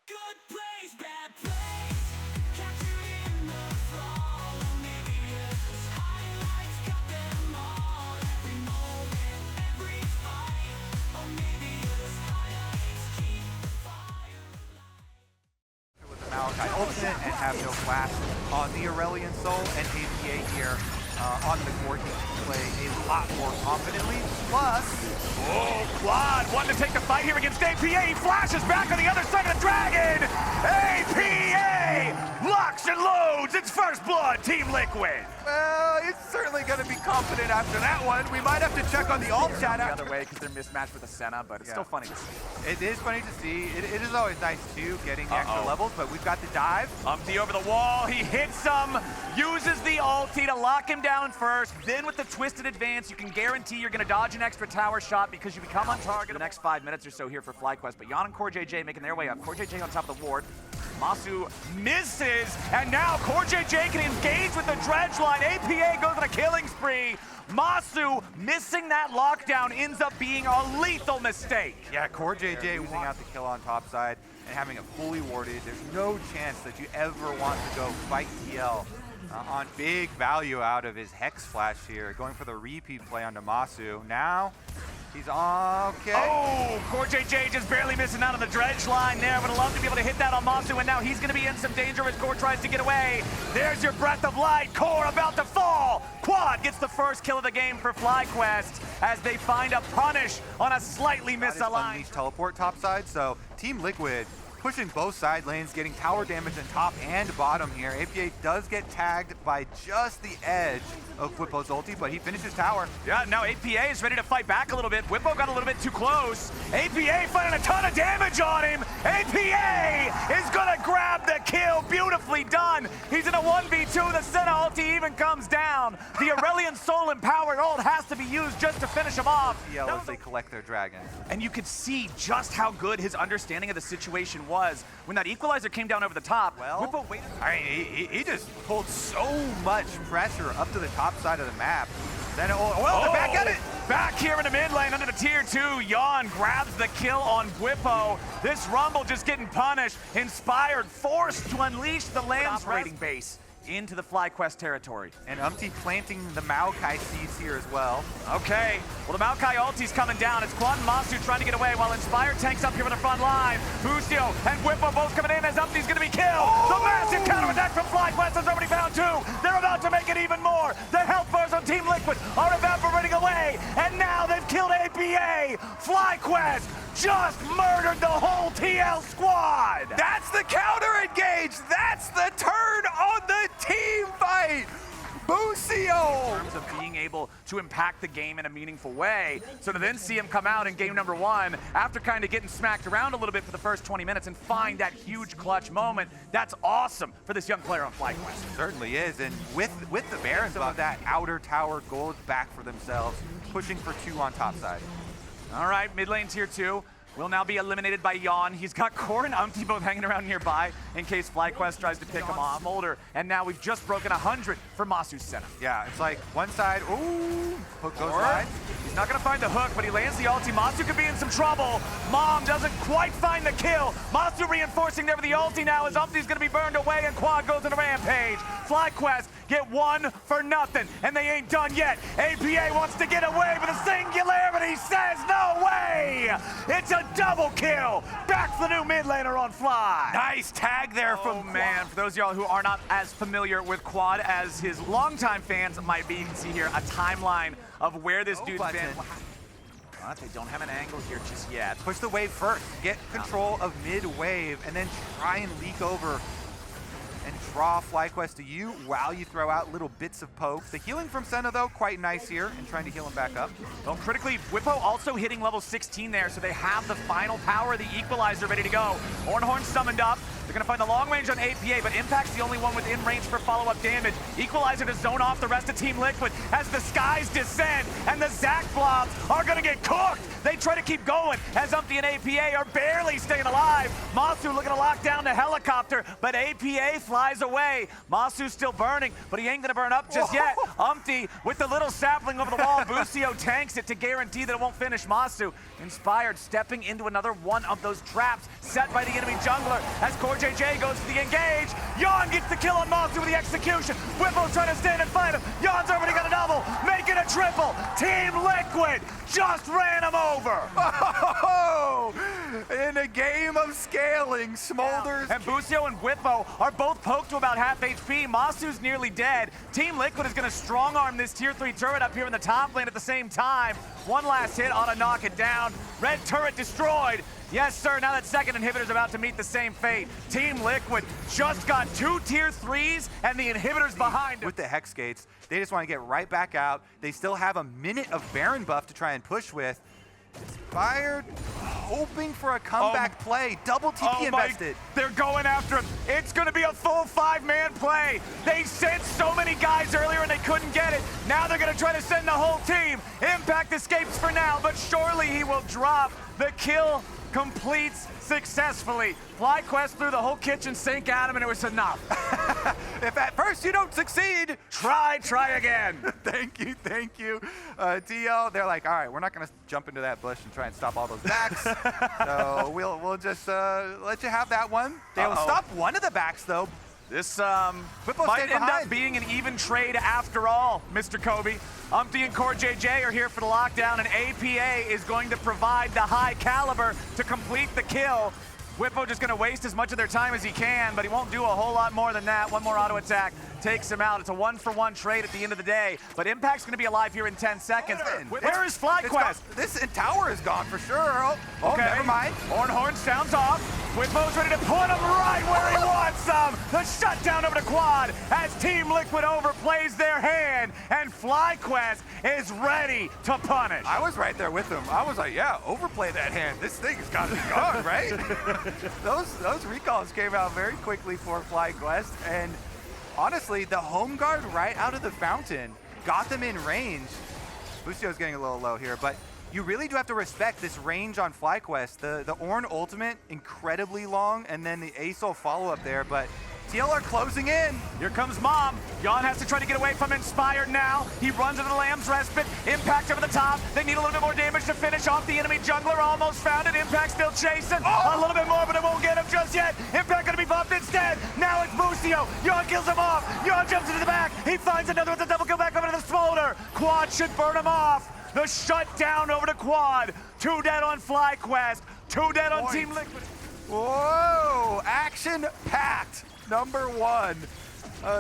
Good plays, bad plays, capturing the fall. OniviaLPLhighlights got them all. Every moment, every fight. OniviaLPLhighlights keep the fire alive. With the Malachi ultimate and have no flash on the Aurelion Soul, and APA here on the court can play a lot more confidently. Plus, Quad wanting to take the fight here against APA. He flashes back on the other side of the dragon. APA locks and loads. It's first blood, Team Liquid. well, he's certainly going to be confident after that one. We might have to check on the ult chat The after. other way because they're mismatched with the Senna, but it's still funny to see. It is funny to see. It is always nice too, getting the extra levels, but we've got the dive. Umpty over the wall, he hits him, uses the ulti to lock him down first. Then with the twisted advance, you can guarantee you're gonna dodge an extra tower shot because you become untargetable. The next 5 minutes or so here for FlyQuest, but Jan and CoreJJ making their way up. CoreJJ on top of the ward. Masu misses, and now CoreJJ can engage with the dredge line. APA goes on a killing spree. Masu missing that lockdown ends up being a lethal mistake. Yeah, CoreJJ losing out the kill on top side and having it fully warded. There's no chance that you ever want to go fight TL on big value out of his Hex Flash here. Going for the repeat play onto Masu. Now, he's okay. Oh, CoreJJ just barely missing out on the dredge line there. Would have loved to be able to hit that on Masu, and now he's going to be in some danger as Core tries to get away. There's your breath of light. Core about to fall. Quad gets the first kill of the game for FlyQuest as they find a punish on a slightly misaligned. Unleashed teleport top side, so Team Liquid pushing both side lanes, getting tower damage in top and bottom here. APA does get tagged by just the edge of Whippo's ulti, but he finishes tower. Yeah, now APA is ready to fight back a little bit. Whippo got a little bit too close. APA finding a ton of damage on him. APA is gonna grab the kill. Beautifully done. He's in a 1v2. The Senna ulti even comes down. The Aurelion Soul empowered ult has to be used just to finish him off. TL as they collect their dragons. And you could see just how good his understanding of the situation was. When that equalizer came down over the top, Well, Whippo waited. I mean, he just pulled so much pressure up to the top side of the map. Then, they're back at it. Back here in the mid lane under the tier 2. Jan grabs the kill on Whippo. This Rumble just getting punished. Inspired, forced to unleash the Lamb's operating base into the FlyQuest territory. And Umpty planting the Maokai seeds here as well. Okay, well the Maokai ulti's coming down. It's Quad and Masu trying to get away while Inspire tanks up here in the front line. Bustio and Whippo both coming in as Umpty's gonna be killed. The massive counterattack from FlyQuest has already found 2. They're about to make it even more. The health bars on Team Liquid are evaporating away, and now they've killed APA. FlyQuest just murdered the whole TL squad. That's the counter engage. That's the turn on the team fight. Bustio. In terms of being able to impact the game in a meaningful way. So to then see him come out in game number 1 after kind of getting smacked around a little bit for the first 20 minutes and find that huge clutch moment, that's awesome for this young player on FlyQuest. Certainly is, and with the Baron, some of that outer tower gold back for themselves, pushing for 2 on top side. All right, mid lane tier 2 will now be eliminated by Jan. He's got Core and Umpty both hanging around nearby in case FlyQuest tries to pick him off. Molder, and now we've just broken 100 for Masu's Senna. Yeah, it's like one side, ooh, hook goes wide. He's not gonna find the hook, but he lands the ulti. Masu could be in some trouble. Mom doesn't quite find the kill. Masu reinforcing there with the ulti now as Umpty's gonna be burned away and Quad goes on a rampage. FlyQuest get 1 for nothing, and they ain't done yet. APA wants to get away, but the singularity says no way! It's a double kill! Back to the new mid laner on Fly. Nice tag there from Oh man, for those of y'all who are not as familiar with Quad as his longtime fans might be, you can see here a timeline of where this dude's been. But they don't have an angle here just yet. Push the wave first, get control of mid wave, and then try and leak over and draw FlyQuest to you while you throw out little bits of poke. The healing from Senna though, quite nice here, and trying to heal him back up. Well, critically, Whippo also hitting level 16 there, so they have the final power of the equalizer ready to go. Ornhorn summoned up. They're gonna find the long range on APA, but Impact's the only one within range for follow-up damage. Equalizer to zone off the rest of Team Liquid as the skies descend, and the Zac blobs are gonna get cooked. They try to keep going as Umpty and APA are barely staying alive. Masu looking to lock down the helicopter, but APA flies away. Masu's still burning, but he ain't gonna burn up just yet. Umpty with the little sapling over the wall. Busio tanks it to guarantee that it won't finish Masu. Inspired stepping into another one of those traps set by the enemy jungler as CoreJJ goes for the engage. Yon gets the kill on Masu with the execution. Whipple's trying to stand and fight him. Yon's already got a double, making a triple. Team Liquid just ran him over. Oh, in a game of scaling, Smolders. And Busio and Whippo are both poked to about half HP. Masu's nearly dead. Team Liquid is going to strong arm this tier 3 turret up here in the top lane at the same time. One last hit ought to knock it down. Red turret destroyed. Yes, sir, now that second inhibitor's about to meet the same fate. Team Liquid just got 2 tier 3s and the inhibitor's behind them. With the Hex Gates, they just want to get right back out. They still have a minute of Baron buff to try and push with. Inspired, hoping for a comeback play. Double TP invested. They're going after him. It's going to be a full 5-man play. They sent so many guys earlier and they couldn't get it. Now they're going to try to send the whole team. Impact escapes for now, but surely he will drop. The kill completes successfully. FlyQuest threw the whole kitchen sink at him and it was enough. If at first you don't succeed, try again. Thank you. TL, they're like, all right, we're not going to jump into that bush and try and stop all those backs. So we'll just let you have that one. They will stop one of the backs, though. This Whippo might stayed end behind. up being an even trade after all, Mr. Kobe. Umpty and CoreJJ are here for the lockdown, and APA is going to provide the high caliber to complete the kill. Whippo just going to waste as much of their time as he can, but he won't do a whole lot more than that. One more auto attack takes him out. It's a 1-for-1 trade at the end of the day, but Impact's going to be alive here in 10 seconds. Where is FlyQuest? This tower is gone for sure. Oh, never mind. Horn sounds off. Whippo's ready to put him right where he wants them. The shutdown over to Quad as Team Liquid overplays their hand, and FlyQuest is ready to punish. I was right there with him. I was like, yeah, overplay that hand. This thing has got to be gone, right? Those recalls came out very quickly for FlyQuest, and honestly, the home guard right out of the fountain got them in range. Busio's getting a little low here, but you really do have to respect this range on FlyQuest. The Ornn ultimate, incredibly long, and then the Asol follow-up there, but TL are closing in. Here comes Mom. Yon has to try to get away from Inspired now. He runs into the Lamb's Respite. Impact over the top. They need a little bit more damage to finish off the enemy jungler. Almost found it. Impact still chasing. A little bit more, but it won't get him just yet. Impact gonna be bumped instead. Now it's Busio. Yon kills him off. Yon jumps into the back. He finds another with a double kill back over to the Smolder. Quad should burn him off. The shutdown over to Quad. 2 dead on FlyQuest. 2 dead on Team Liquid. Whoa, action-packed. #1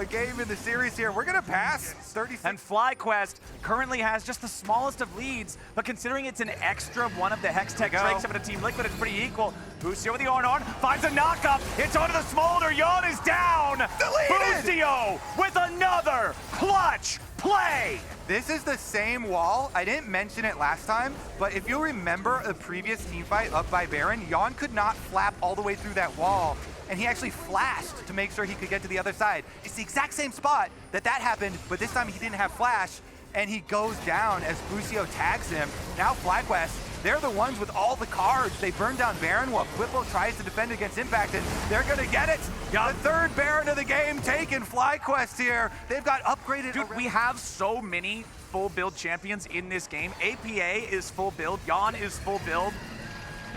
game in the series here. We're gonna pass 36. And FlyQuest currently has just the smallest of leads, but considering it's an extra one of the Hextech breaks up into Team Liquid, it's pretty equal. Busio with the Ornn finds a knock-up. It's onto the Smolder. Yon is down. Deleted. Busio with another clutch play. This is the same wall. I didn't mention it last time, but if you remember the previous team fight up by Baron, Yon could not flap all the way through that wall, and he actually flashed to make sure he could get to the other side. It's the exact same spot that happened, but this time he didn't have flash, and he goes down as Busio tags him. Now FlyQuest, they're the ones with all the cards. They burn down Baron while Whipple tries to defend against Impact, and they're gonna get it. The third Baron of the game taken. FlyQuest here. They've got upgraded. Dude, we have so many full build champions in this game. APA is full build. Yon is full build.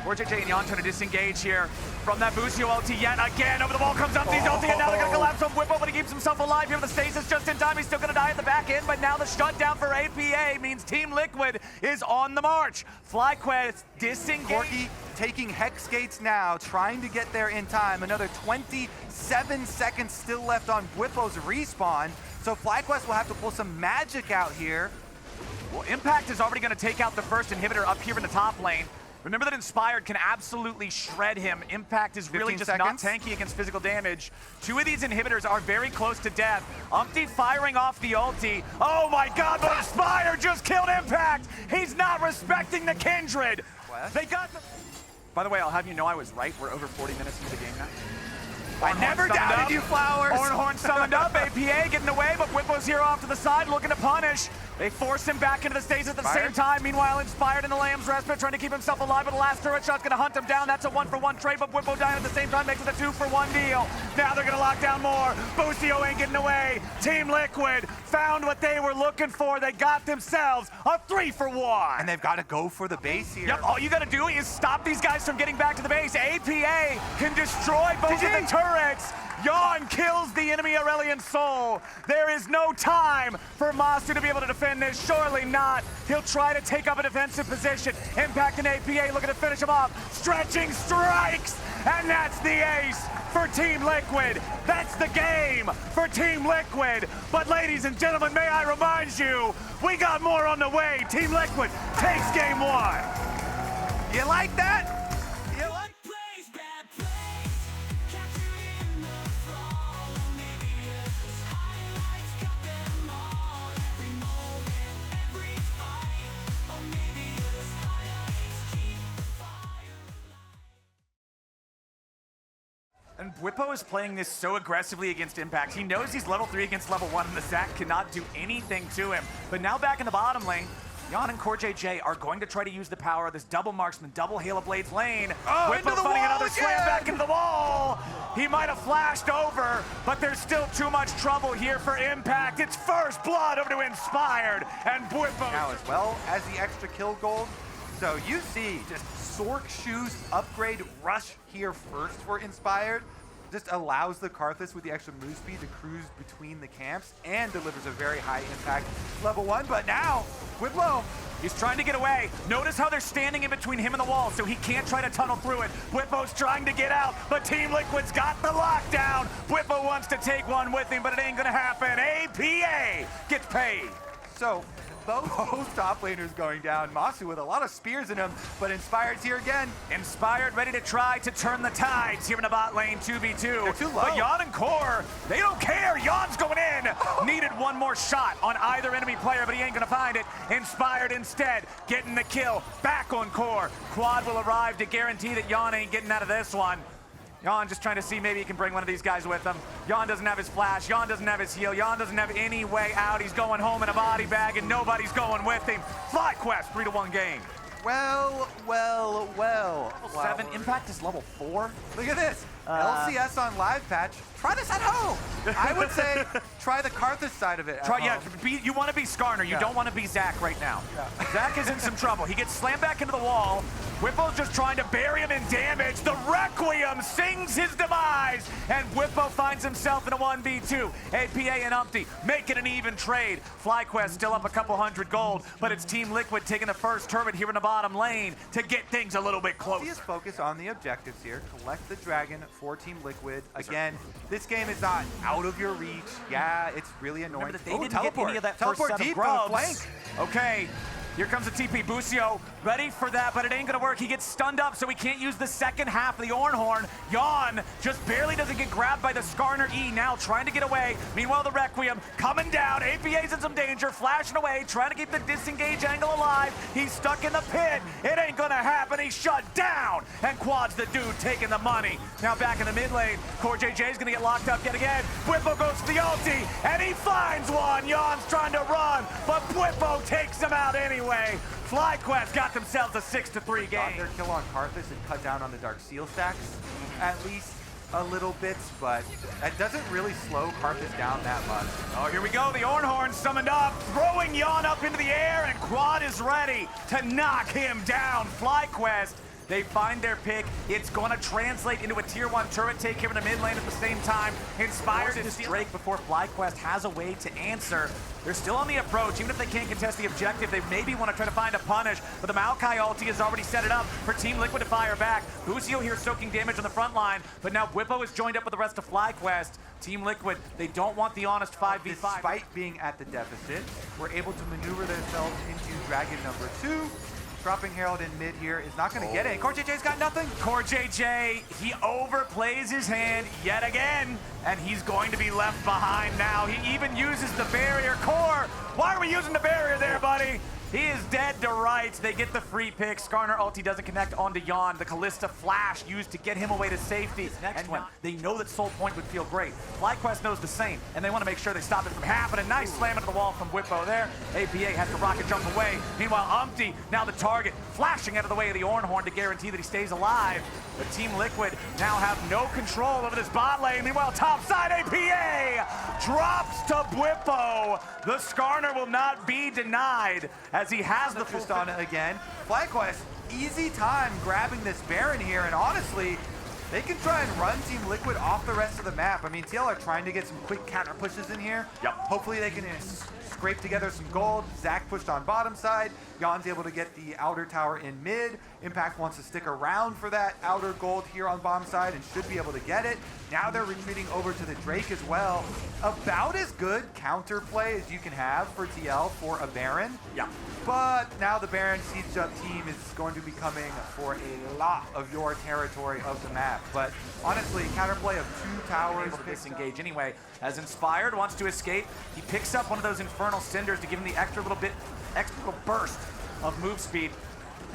CoreJJ and Yon trying to disengage here from that Busio ulti yet again. Over the wall comes Umpty's ulti, and now they're going to collapse on Whippo, but he keeps himself alive here with the stasis just in time. He's still going to die at the back end, but now the shutdown for APA means Team Liquid is on the march. FlyQuest disengage. Corky taking Hex Gates now, trying to get there in time. Another 27 seconds still left on Whippo's respawn, so FlyQuest will have to pull some magic out here. Well, Impact is already going to take out the first inhibitor up here in the top lane. Remember that Inspired can absolutely shred him. Impact is really just not tanky against physical damage. 2 of these inhibitors are very close to death. Umpty firing off the ulti. Oh my god, but Inspired just killed Impact! He's not respecting the Kindred! What? They got the... By the way, I'll have you know I was right. We're over 40 minutes into the game now. I never doubted you, Flowers. Ornhorn summoned up, APA getting away, but Whippo's here off to the side looking to punish. They force him back into the stage at the same time. Meanwhile, Inspired in the Lamb's Respite, trying to keep himself alive, but the last turret shot's gonna hunt him down. That's a 1-for-1 trade, but Whippo dying at the same time makes it a 2-for-1 deal. Now they're gonna lock down more. Busio ain't getting away. Team Liquid found what they were looking for. They got themselves a 3-for-1. And they've got to go for the base here. Yep, all you gotta do is stop these guys from getting back to the base. APA can destroy both of the turrets. Yawn kills the enemy Aurelian Soul. There is no time for Masu to be able to defend this. Surely not. He'll try to take up a defensive position. Impact and APA looking to finish him off. Stretching strikes, and that's the ace for Team Liquid. That's the game for Team Liquid. But ladies and gentlemen, may I remind you, we got more on the way. Team Liquid takes game 1. You like that? You like Plays, bad plays, capturing the fall. OniviaLPLhighlights got them all. Every moment, every fight. OniviaLPLhighlights keep the fire. And Whippo is playing this so aggressively against Impact. He knows he's level 3 against level 1, and the Zac cannot do anything to him. But now back in the bottom lane, Yawn and CoreJJ are going to try to use the power of this double marksman, double Halo Blades lane. Oh, into Whippo the finding wall another slam again! back into the wall. He might have flashed over, but there's still too much trouble here for Impact. It's first blood over to Inspired, and Whippo. Now as well as the extra kill gold. So you see just Sork Shoes upgrade rush here first for Inspired. Just allows the Karthus with the extra move speed to cruise between the camps and delivers a very high impact level 1. But now, Whippo, he's trying to get away. Notice how they're standing in between him and the wall, so he can't try to tunnel through it. Whippo's trying to get out, but Team Liquid's got the lockdown. Whippo wants to take one with him, but it ain't gonna happen. APA gets paid. so both top laners going down. Masu with a lot of spears in him, but Inspired's here again. Inspired ready to try to turn the tides here in the bot lane 2v2. They're too low. But Yawn and Core, they don't care. Yawn's going in. Needed one more shot on either enemy player, but he ain't gonna find it. Inspired instead, getting the kill. Back on Core. Quad will arrive to guarantee that Yawn ain't getting out of this one. Yawn just trying to see maybe he can bring one of these guys with him. Yawn doesn't have his flash. Yawn doesn't have his heal. Yawn doesn't have any way out. He's going home in a body bag, and nobody's going with him. FlyQuest, 3-1 game. Well. Level 7, Impact is level 4. Look at this. LCS on live patch. Try this at home. I would say try the Karthus side of it at home. You want to be Skarner. You don't want to be Zac right now. Zac is in some trouble. He gets slammed back into the wall. Whippo's just trying to bury him in damage. The Requiem sings his demise, and Whippo finds himself in a 1v2. APA and Umpty make it an even trade. FlyQuest still up a couple hundred gold, but it's Team Liquid taking the first turret here in the bottom lane to get things a little bit closer. Just focus on the objectives here. Collect the dragon for Team Liquid. Again, this game is not out of your reach. Yeah, it's really annoying. Remember that they didn't get any of that first set of deep grubs. on the flank. Okay, here comes the TP. Busio ready for that, but it ain't gonna work. He gets stunned up, so he can't use the second half of the Ornhorn. Yawn just barely doesn't get grabbed by the Skarner E, now trying to get away. Meanwhile, the Requiem coming down. APA's in some danger, flashing away, trying to keep the disengage angle alive. He's stuck in the pit. It ain't gonna happen. He's shut down, and Quad's the dude taking the money. Now back in the mid lane, CoreJJ's gonna get locked up yet again. Whippo goes for the ulti, and he finds one. Yawn's trying to run, but Whippo takes him out anyway. FlyQuest got themselves a 6-3 Got game. their kill on Karthus and cut down on the Dark Seal stacks at least a little bit, but that doesn't really slow Karthus down that much. Oh, here we go. The Ornhorn summoned up, throwing Yawn up into the air, and Quad is ready to knock him down. FlyQuest, they find their pick. It's going to translate into a tier 1 turret take here in the mid lane at the same time. Inspired is Drake before FlyQuest has a way to answer. They're still on the approach. Even if they can't contest the objective, they maybe want to try to find a punish. But the Maokai ulti has already set it up for Team Liquid to fire back. Busio here soaking damage on the front line, but now Whippo is joined up with the rest of FlyQuest. Team Liquid, they don't want the honest 5v5. Despite being at the deficit, we're able to maneuver themselves into Dragon number 2. Dropping Herald in mid here is not going to get it. CoreJJ's got nothing. CoreJJ, he overplays his hand yet again, and he's going to be left behind now. He even uses the barrier. Core, why are we using the barrier there, buddy? He is dead to rights. They get the free pick. Skarner ulti doesn't connect onto Yon. The Callista flash used to get him away to safety. Next one, they know that Soul Point would feel great. FlyQuest knows the same, and they want to make sure they stop it from happening. Nice slam into the wall from Whippo there. APA has to rocket jump away. Meanwhile, Umpty, now the target, flashing out of the way of the Ornhorn to guarantee that he stays alive. But Team Liquid now have no control over this bot lane. Meanwhile, topside APA drops to Whippo. The Skarner will not be denied as he has the Twist on it again. FlyQuest, easy time grabbing this Baron here, and honestly, they can try and run Team Liquid off the rest of the map. I mean, TL are trying to get some quick counter pushes in here. Yep. Hopefully they can scrape together some gold. Zach pushed on bottom side. Jan's able to get the outer tower in mid. Impact wants to stick around for that outer gold here on bottom side and should be able to get it. Now they're retreating over to the Drake as well. About as good counterplay as you can have for TL for a Baron. Yeah. But now the Baron Siege Up team is going to be coming for a lot of your territory of the map. But honestly, counterplay of 2 towers. Able to disengage anyway. As Inspired wants to escape, he picks up one of those Infernal Cinders to give him the extra little burst of move speed.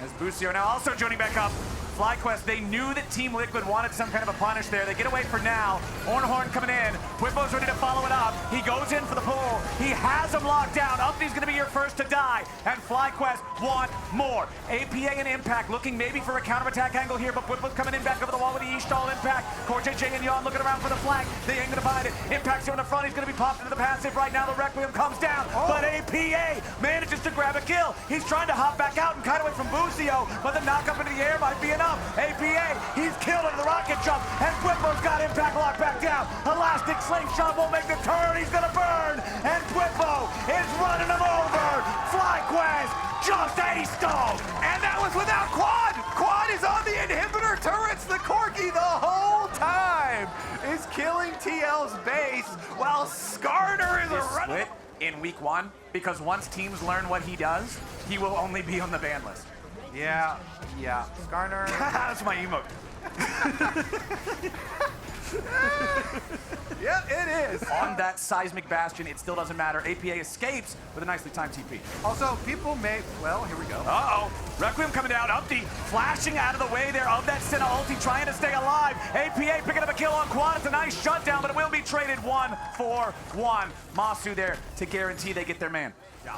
As Busio now also joining back up. FlyQuest, they knew that Team Liquid wanted some kind of a punish there. They get away for now. Ornhorn coming in. Whippo's ready to follow it up. He goes in for the pull. He has him locked down. Umpty's going to be your first to die. And FlyQuest want more. APA and Impact looking maybe for a counterattack angle here, but Whippo's coming in back over the wall with the E-stall Impact. CoreJJ and Yon looking around for the flank. They ain't going to find it. Impact's here in the front. He's going to be popped into the passive right now. The Requiem comes down, but APA manages to grab a kill. He's trying to hop back out and cut away from Busio, but the knock up into the air might be enough. APA, he's killed into the rocket jump, and Whippo's got Impact locked back down. Elastic slingshot won't make the turn. He's gonna burn, and Whippo is running him over. FlyQuest just aced. And that was without Quad! Quad is on the inhibitor turrets! The Corki the whole time is killing TL's base while Skarner is running. Split in week 1, because once teams learn what he does, he will only be on the ban list. Yeah. Skarner. That's my emote. Yeah, it is. On that seismic bastion, it still doesn't matter. APA escapes with a nicely timed TP. Also, people may, well, here we go. Uh-oh. Requiem coming down. Umpty flashing out of the way there of that Senna ulti, trying to stay alive. APA picking up a kill on Quad. It's a nice shutdown, but it will be traded 1-for-1. Masu there to guarantee they get their man. Yeah.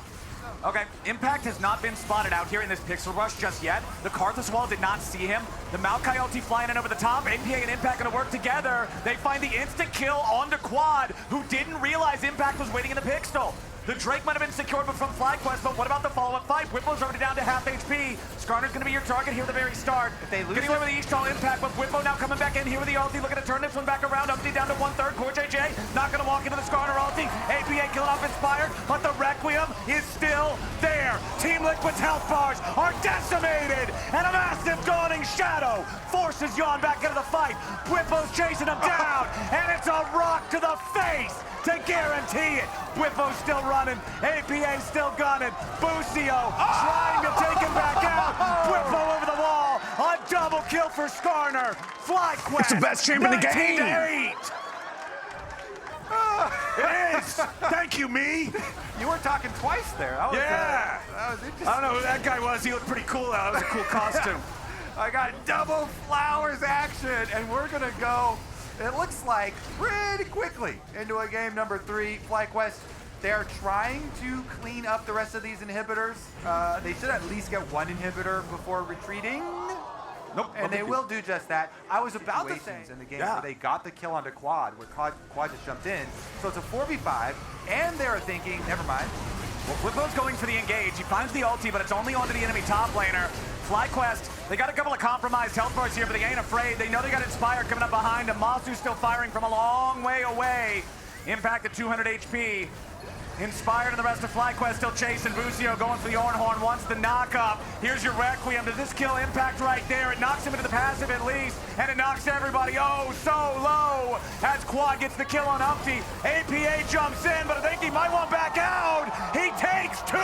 Okay, Impact has not been spotted out here in this Pixel Rush just yet. The Karthus Wall did not see him. The Maokai ulti flying in over the top. APA and Impact gonna work together. They find the instant kill onto Quad, who didn't realize Impact was waiting in the Pixel. The Drake might have been secured from FlyQuest, but what about the follow-up fight? Whippo's already down to half HP. Skarner's gonna be your target here at the very start. If they lose getting away with the E-stall Impact, but Whippo now coming back in here with the ulti, looking to turn this one back around. Umpty down to 1/3. CoreJJ not gonna walk into the Skarner ulti. APA killing off Inspired, but the Requiem is still there. Team Liquid's health bars are decimated, and a massive dawning shadow forces Yon back into the fight. Whippo's chasing him down, and it's a rock to the face to guarantee it. Whippo's still running. APA's still gunning. Busio trying to take him back out. Whippo over the wall. A double kill for Skarner. FlyQuest. It's the best champ in the game. 19-8. It is. Thank you, me. You were talking twice there. That was, Yeah. that was interesting. I don't know who that guy was. He looked pretty cool. That was a cool costume. I got double flowers action, and we're gonna go, it looks like, pretty quickly into a game number 3. FlyQuest, they're trying to clean up the rest of these inhibitors. They should at least get 1 inhibitor before retreating. Nope. And they will do just that. I was about to say in the game Yeah. where they got the kill onto Quad, where Quad just jumped in. So it's a 4v5, and they're thinking, never mind. Well, Whippo's going for the engage. He finds the ulti, but it's only onto the enemy top laner. FlyQuest, they got a couple of compromised health bars here, but they ain't afraid. They know they got Inspire coming up behind him. Masu's still firing from a long way away. Impact at 200 HP. Inspired and the rest of FlyQuest still chasing. Busio going for the Ornhorn, wants the knock up. Here's your Requiem. Does this kill Impact right there? It knocks him into the passive at least, and it knocks everybody so low. as Quad gets the kill on Umpty. APA jumps in, but I think he might want back out. He takes 2.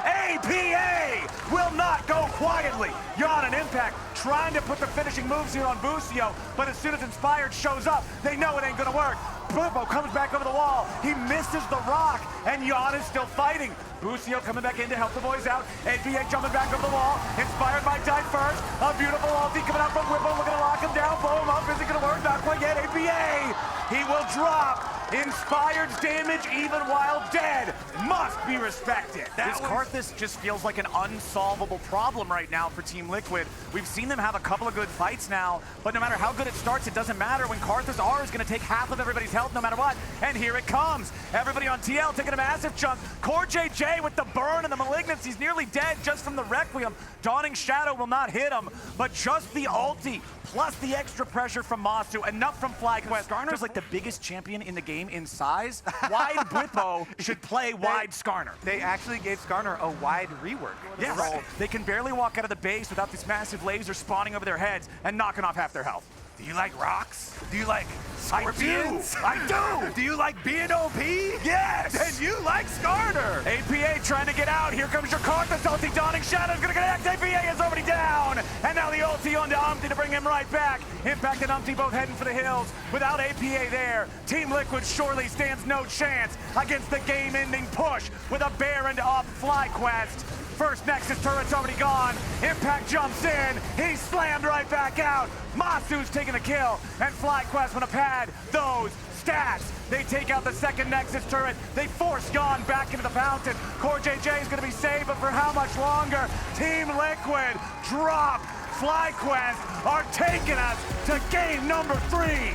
APA will not go quietly. Yon and Impact trying to put the finishing moves here on Busio, but as soon as Inspired shows up, they know it ain't gonna work. Blippo comes back over the wall. He misses the rock, and Yon is still fighting. Busio coming back in to help the boys out. APA jumping back over the wall. Inspired by Tide first. A beautiful ulti coming out from Whippo. Looking to lock him down. Blow him up. Is it going to work? Not quite yet. APA. He will drop. Inspired's damage, even while dead, must be respected. This Karthus just feels like an unsolvable problem right now for Team Liquid. We've seen them have a couple of good fights now, but no matter how good it starts, it doesn't matter when Karthus R is going to take half of everybody's health no matter what. And here it comes. Everybody on TL taking a massive chunk. Core JJ with the burn and the malignance. He's nearly dead just from the Requiem. Dawning Shadow will not hit him, but just the ulti plus the extra pressure from Masu, enough from FlyQuest. Skarner's like the biggest champion in the game in size. Wide Blippo should play wide Skarner. They actually gave Skarner a wide rework. Yes, right. They can barely walk out of the base without this massive laser spawning over their heads and knocking off half their health. Do you like rocks? Do you like scorpions? I do! Do you like being OP? Yes! Then you like Skarner! APA trying to get out. Here comes your Karthus ulti. Dawning Shadow's gonna connect. APA is already down. And now the ulti onto Umpty to bring him right back. Impact and Umpty both heading for the hills. Without APA there, Team Liquid surely stands no chance against the game-ending push with a Baron off FlyQuest. First Nexus turret's already gone. Impact jumps in. He's slammed right back out. Masu's taking a kill. And FlyQuest want to pad those stats. They take out the second Nexus turret. They force Yon back into the fountain. Core JJ is going to be saved, but for how much longer? Team Liquid drop. FlyQuest are taking us to game number 3.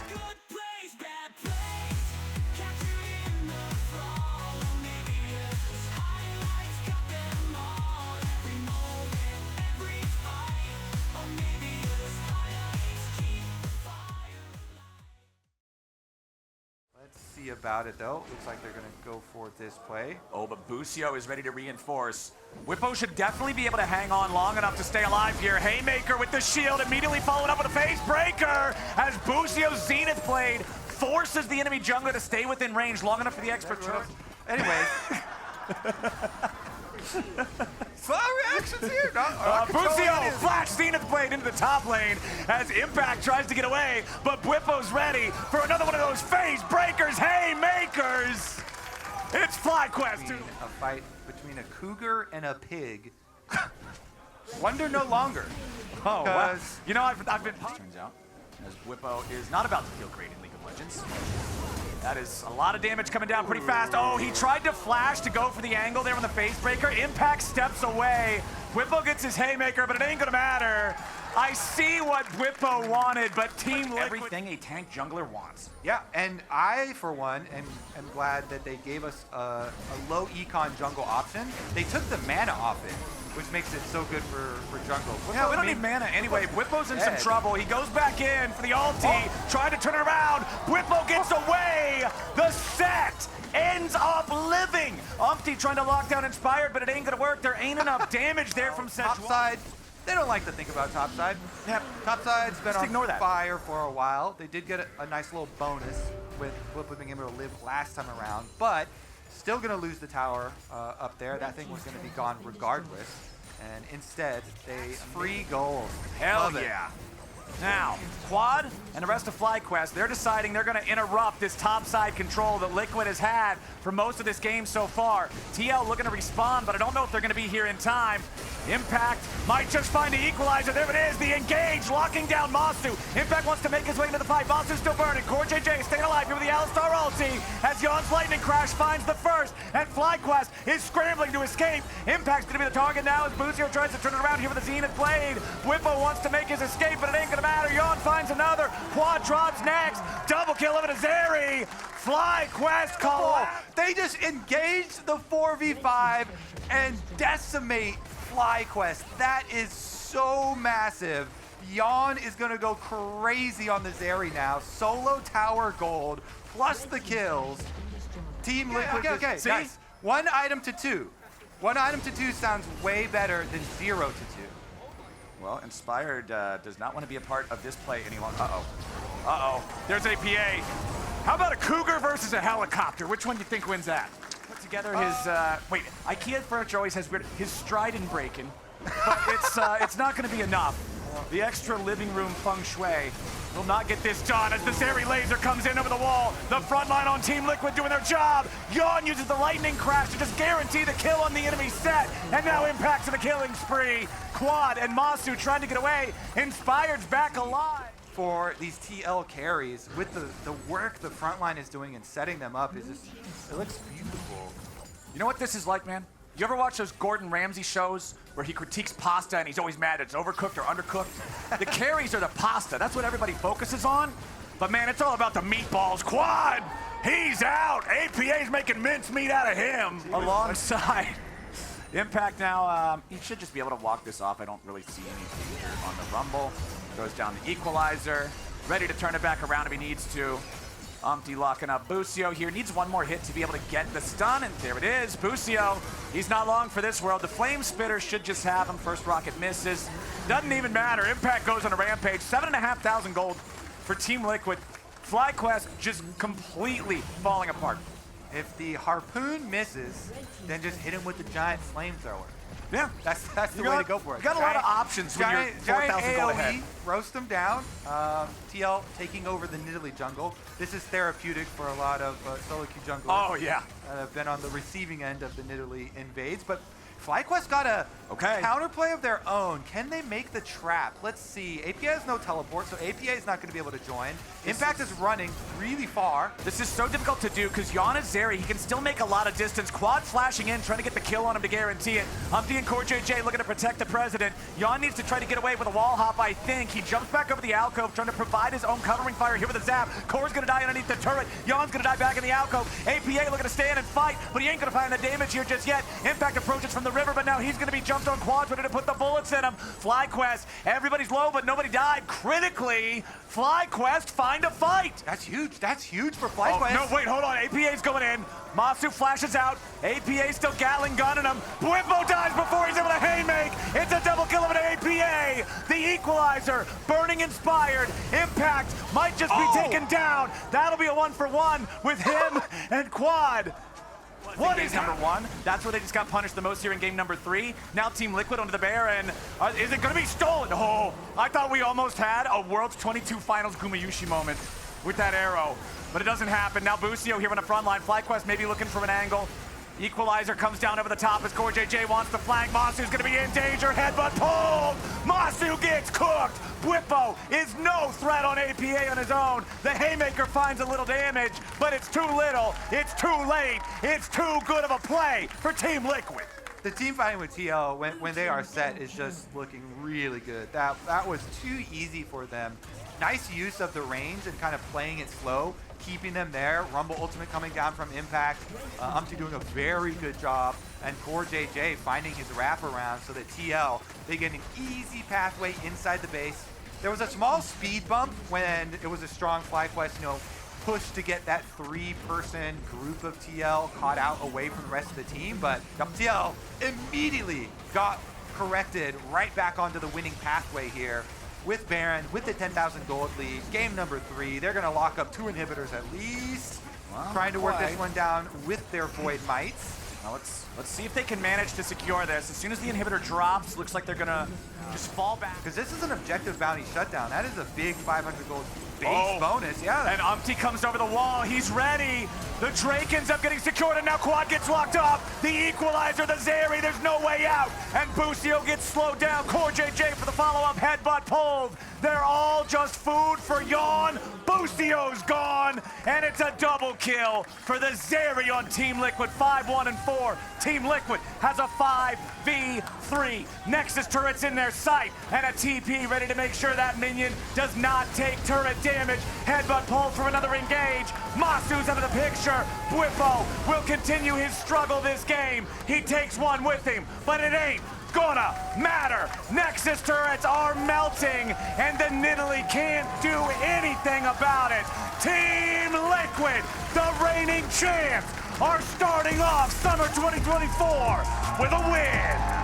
Good plays, bad plays. Capturing the fall. OniviaLPLhighlights got them all. Every moment, every fight. OniviaLPLhighlights keep the fire alive. Let's see about it, though. Looks like they're going to go for this play. Oh, but Busio is ready to reinforce. Whippo should definitely be able to hang on long enough to stay alive here. Haymaker with the shield, immediately followed up with a face breaker as Busio's Zenith Blade forces the enemy jungler to stay within range long enough for the expert choke. Anyways. Slow reactions here. Busio flash Zenith Blade into the top lane as Impact tries to get away, but Whippo's ready for another one of those phase breakers, haymakers. It's FlyQuest. A fight between a cougar and a pig. Wonder no longer. Oh, wow. You know, I've been... Turns out, as Whippo is not about to feel great in League of Legends. That is a lot of damage coming down pretty fast. Oh, he tried to flash to go for the angle there on the face breaker. Impact steps away. Whippo gets his haymaker, but it ain't gonna matter. I see what Whippo wanted, but Team Liquid... Everything a tank jungler wants. Yeah, and I, for one, am glad that they gave us a low econ jungle option. They took the mana off it, which makes it so good for jungle. Yeah, we don't need mana anyway. Whippo's in some trouble. He goes back in for the ulti, trying to turn it around. Whippo gets away. The set ends up living. Umpty trying to lock down Inspired, but it ain't gonna work. There ain't enough damage there from Set. Topside, they don't like to think about topside. Yep. Topside's been Just ignore on that. fire for a while. They did get a nice little bonus with Whippo being able to live last time around, but still gonna lose the tower up there. That thing was gonna be gone regardless. And instead, they free gold. Hell Love it. yeah. Now, Quad and the rest of FlyQuest, they're deciding they're going to interrupt this topside control that Liquid has had for most of this game so far. TL looking to respawn, but I don't know if they're going to be here in time. Impact might just find the equalizer. There it is, the engage, locking down Masu. Impact wants to make his way into the fight. Masu's still burning. Core JJ staying alive here with the Alistar ulti as Yon's lightning crash finds the first, and FlyQuest is scrambling to escape. Impact's going to be the target now as Busio tries to turn it around here with the Zenith Blade. Whippo wants to make his escape, but it ain't going to matter. Yon finds another. Quad drops next. Double kill of Azeri. FlyQuest collapse. They just engage the 4v5 and decimate FlyQuest. That is so massive. Yon is going to go crazy on the Zeri now. Solo tower gold plus the kills. Team Liquid. Okay. See? Guys, 1 item to 2. 1 item to 2 sounds way better than 0 to 2. Well, Inspired does not want to be a part of this play any longer. Uh-oh. Uh-oh, there's APA. How about a cougar versus a helicopter? Which one do you think wins that? Put together his, wait, IKEA furniture always has weird, his stride in breaking, but it's not gonna be enough. The extra living room feng shui will not get this done as the Zeri laser comes in over the wall. The front line on Team Liquid doing their job. Yawn uses the lightning crash to just guarantee the kill on the enemy set. And now Impact to the killing spree. Quad and Masu trying to get away. Inspired's back alive. For these TL carries, with the work the front line is doing and setting them up, is just, it looks beautiful. You know what this is like, man? You ever watch those Gordon Ramsay shows where he critiques pasta and he's always mad it's overcooked or undercooked? The carries are the pasta. That's what everybody focuses on. But man, it's all about the meatballs. Quad, he's out. APA's making mincemeat out of him. Alongside Impact now, he should just be able to walk this off. I don't really see any danger on the Rumble. Goes down the equalizer. Ready to turn it back around if he needs to. Umpty locking up Busio here. Needs one more hit to be able to get the stun, and there it is. Busio, he's not long for this world. The Flame Spitter should just have him. First rocket misses. Doesn't even matter. Impact goes on a rampage. 7,500 gold for Team Liquid. FlyQuest just completely falling apart. If the harpoon misses, then just hit him with the giant flamethrower. Yeah, That's the way to go for it. You got a lot of options when you're 4,000 gold ahead. Roast them down. TL taking over the Nidalee jungle. This is therapeutic for a lot of solo queue junglers. Oh, yeah. That have been on the receiving end of the Nidalee invades. But FlyQuest got a counterplay of their own. Can they make the trap? Let's see. APA has no teleport, so APA is not going to be able to join. Impact is running really far. This is so difficult to do because Yawn is Zeri. He can still make a lot of distance. Quad flashing in, trying to get the kill on him to guarantee it. Umpty and Core JJ looking to protect the president. Yawn needs to try to get away with a wall hop, I think. He jumps back over the alcove, trying to provide his own covering fire here with a zap. Core's going to die underneath the turret. Yawn's going to die back in the alcove. APA looking to stand and fight, but he ain't going to find the damage here just yet. Impact approaches from the river, but now he's going to be jumped on. Quads ready to put the bullets in him. FlyQuest, everybody's low, but nobody died. Critically, FlyQuest find a fight. That's huge. That's huge for FlyQuest. Oh, no, wait, hold on. APA's going in. Masu flashes out. APA still Gatling gunning him. Bwimbo dies before he's able to haymake. It's a double kill of an APA. The equalizer, burning inspired. Impact might just be taken down. That'll be a 1-for-1 with him and Quad. What is number one? That's where they just got punished the most here in game number 3. Now Team Liquid onto the bear, and is it going to be stolen? Oh, I thought we almost had a Worlds 22 Finals Gumayushi moment with that arrow, but it doesn't happen. Now Busio here on the front line. FlyQuest maybe looking for an angle. Equalizer comes down over the top as Core JJ wants to flank. Masu's going to be in danger. Headbutt pulled. Masu gets cooked. Bwimbo is no threat on APA on his own. The haymaker finds a little damage, but it's too little. It's too late. It's too good of a play for Team Liquid. The team fighting with TL when they are set is just looking really good. That was too easy for them. Nice use of the range and kind of playing it slow, keeping them there. Rumble ultimate coming down from Impact. Umpty doing a very good job. And Core JJ finding his wraparound so that TL, they get an easy pathway inside the base. There was a small speed bump when it was a strong FlyQuest, push to get that 3-person group of TL caught out away from the rest of the team, but TL immediately got corrected right back onto the winning pathway here with Baron, with the 10,000 gold lead. Game number 3, they're gonna lock up 2 inhibitors at least, trying to work this one down with their Void Mites. Now let's see if they can manage to secure this. As soon as the inhibitor drops, looks like they're gonna just fall back. Because this is an objective bounty shutdown. That is a big 500 gold base bonus. Yeah. And Umpty comes over the wall. He's ready. The Drake ends up getting secured, and now Quad gets locked up. The equalizer, the Zeri, there's no way out. And Busio gets slowed down. Core JJ for the follow-up, headbutt pulled. They're all just food for Yawn. Busio's gone, and it's a double kill for the Zeri on Team Liquid. 5-1-4. Team Liquid has a 5v3. Nexus turrets in their sight, and a TP ready to make sure that minion does not take turret damage. Headbutt pulled for another engage. Masu's out of the picture. Bwimbo will continue his struggle this game. He takes one with him, but it ain't gonna matter. Nexus turrets are melting, and the Nidalee can't do anything about it. Team Liquid, the reigning champs, are starting off Summer 2024 with a win.